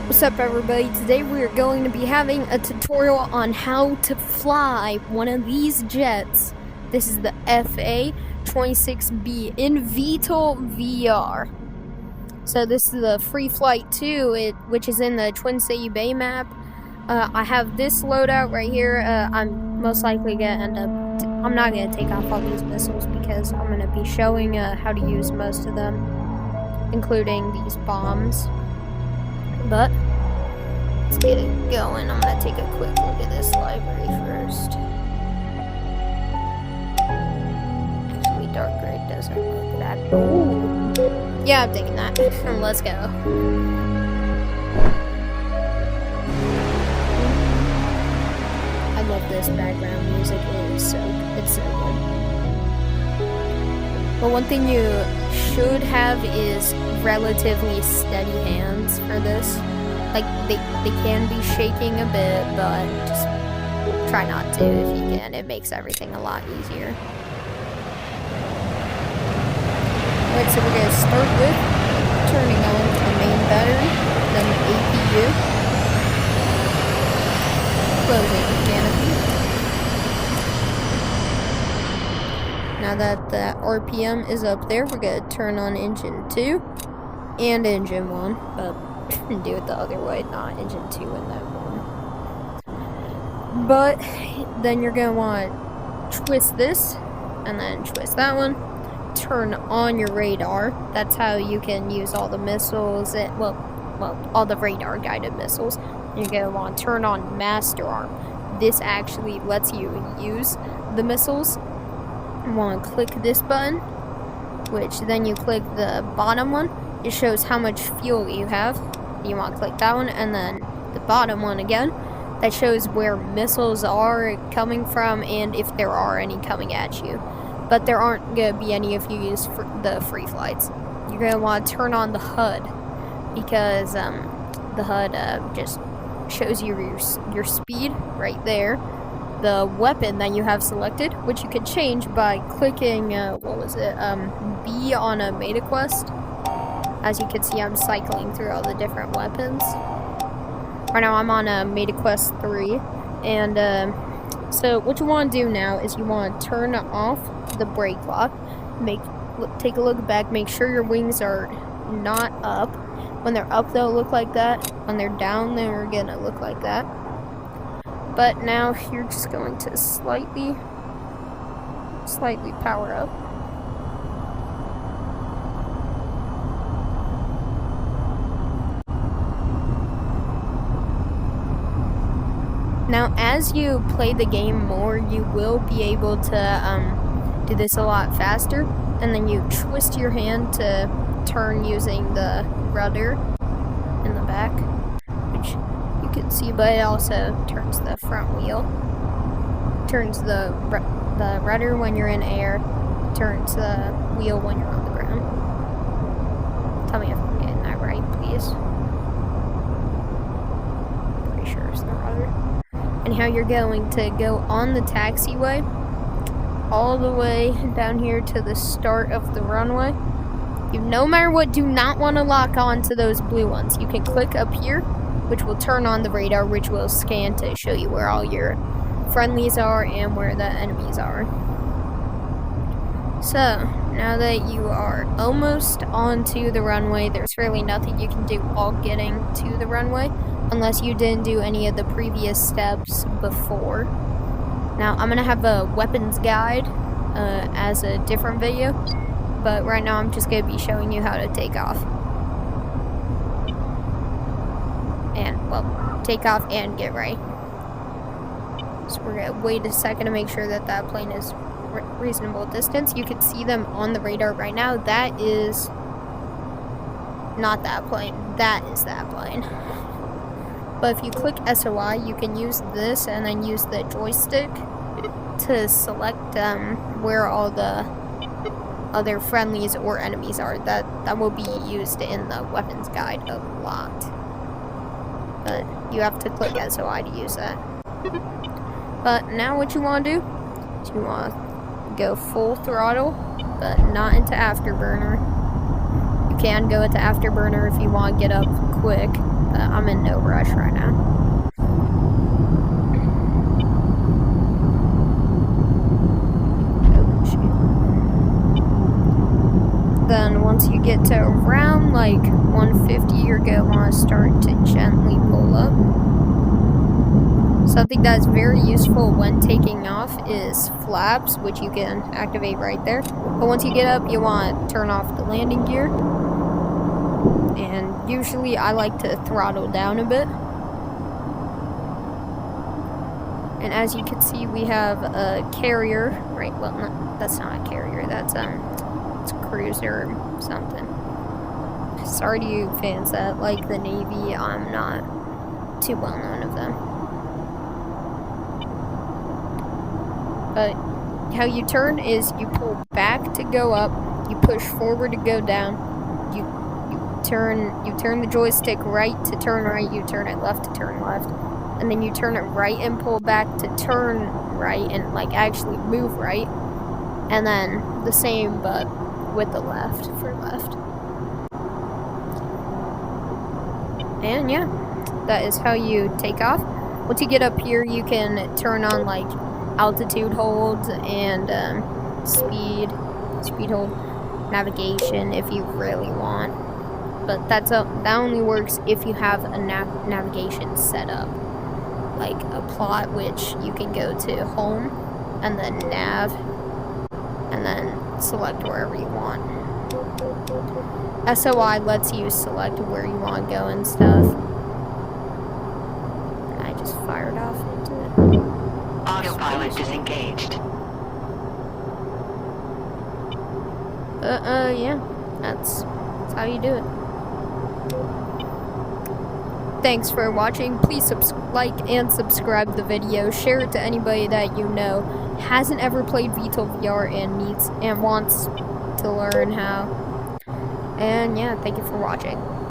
What's up, everybody? Today we are going to be having a tutorial on how to fly one of these jets. This is the FA-26B in VTOL Vr. So this is the free flight 2, which is in the Twin City Bay map. I have this loadout right here. I'm most likely gonna end up. I'm not gonna take off all these missiles because I'm gonna be showing how to use most of them, including these bombs. But let's get it going. I'm gonna take a quick look at this library first. Actually, dark gray doesn't look that. Ooh. Yeah, I'm taking that. Let's go. I love this background music. It's so good. But one thing you should have is relatively steady hands for this. Like, they can be shaking a bit, but just try not to if you can. It makes everything a lot easier. Alright, so we're going to start with turning on the main battery, then the APU, closing the canopy. Now that the RPM is up there, we're going to turn on engine 2 and engine 1, but do it the other way, not engine 2 and then 1. But then you're going to want to twist this and then twist that one. Turn on your radar. That's how you can use all the missiles, all the radar guided missiles. You're going to want to turn on master arm. This actually lets you use the missiles. You want to click this button, which then you click the bottom one. It shows how much fuel you have. You want to click that one, and then the bottom one again. That shows where missiles are coming from and if there are any coming at you. But there aren't going to be any if you use the free flights. You're going to want to turn on the HUD, because the HUD just shows you your speed right there. The weapon that you have selected, which you can change by clicking, B on a meta quest. As you can see, I'm cycling through all the different weapons. Right now I'm on a meta quest 3, and so what you want to do now is you want to turn off the brake lock, take a look back, make sure your wings are not up. When they're up, they'll look like that. When they're down, they're gonna look like that. But now you're just going to slightly power up. Now, as you play the game more, you will be able to do this a lot faster. And then you twist your hand to turn using the rudder in the back, which you can see, but it also turns the front wheel. Turns the rudder when you're in air. Turns the wheel when you're on the ground. Tell me if I'm getting that right, please. Pretty sure it's the rudder. And how you're going to go on the taxiway all the way down here to the start of the runway. You, no matter what, do not want to lock on to those blue ones. You can click up here, which will turn on the radar, which will scan to show you where all your friendlies are and where the enemies are. So, now that you are almost onto the runway, there's really nothing you can do while getting to the runway, unless you didn't do any of the previous steps before. Now, I'm going to have a weapons guide as a different video, but right now I'm just going to be showing you how to take off. And, well, take off and get right. So we're going to wait a second to make sure that that plane is reasonable distance. You can see them on the radar right now. That is not that plane. That is that plane. But if you click SOI, you can use this and then use the joystick to select where all the other friendlies or enemies are. That will be used in the weapons guide a lot. But you have to click SOI to use that. But now what you want to do is you want to go full throttle, but not into afterburner. You can go into afterburner if you want to get up quick, but I'm in no rush right now. Then once you get to around like 150, you're gonna want to start to gently pull up. Something that's very useful when taking off is flaps, which you can activate right there. But once you get up, you want to turn off the landing gear. And usually I like to throttle down a bit. And as you can see, we have a carrier, right? Well, that's not a carrier, that's it's a cruiser or something. Sorry to you fans that like the Navy, I'm not too well known of them. But how you turn is you pull back to go up, you push forward to go down, you turn the joystick right to turn right, you turn it left to turn left, and then you turn it right and pull back to turn right and like actually move right, and then the same but with the left for left. And yeah, that is how you take off. Once you get up here, you can turn on like altitude holds and speed hold, navigation if you really want. But that only works if you have a navigation set up, like a plot, which you can go to home and then nav and then select wherever you want. SOI lets you select where you want to go and stuff. And I just fired off into it. Autopilot disengaged. Yeah, that's how you do it. Thanks for watching. Please like and subscribe the video. Share it to anybody that you know hasn't ever played VTOL Vr and wants to learn how. And yeah, thank you for watching.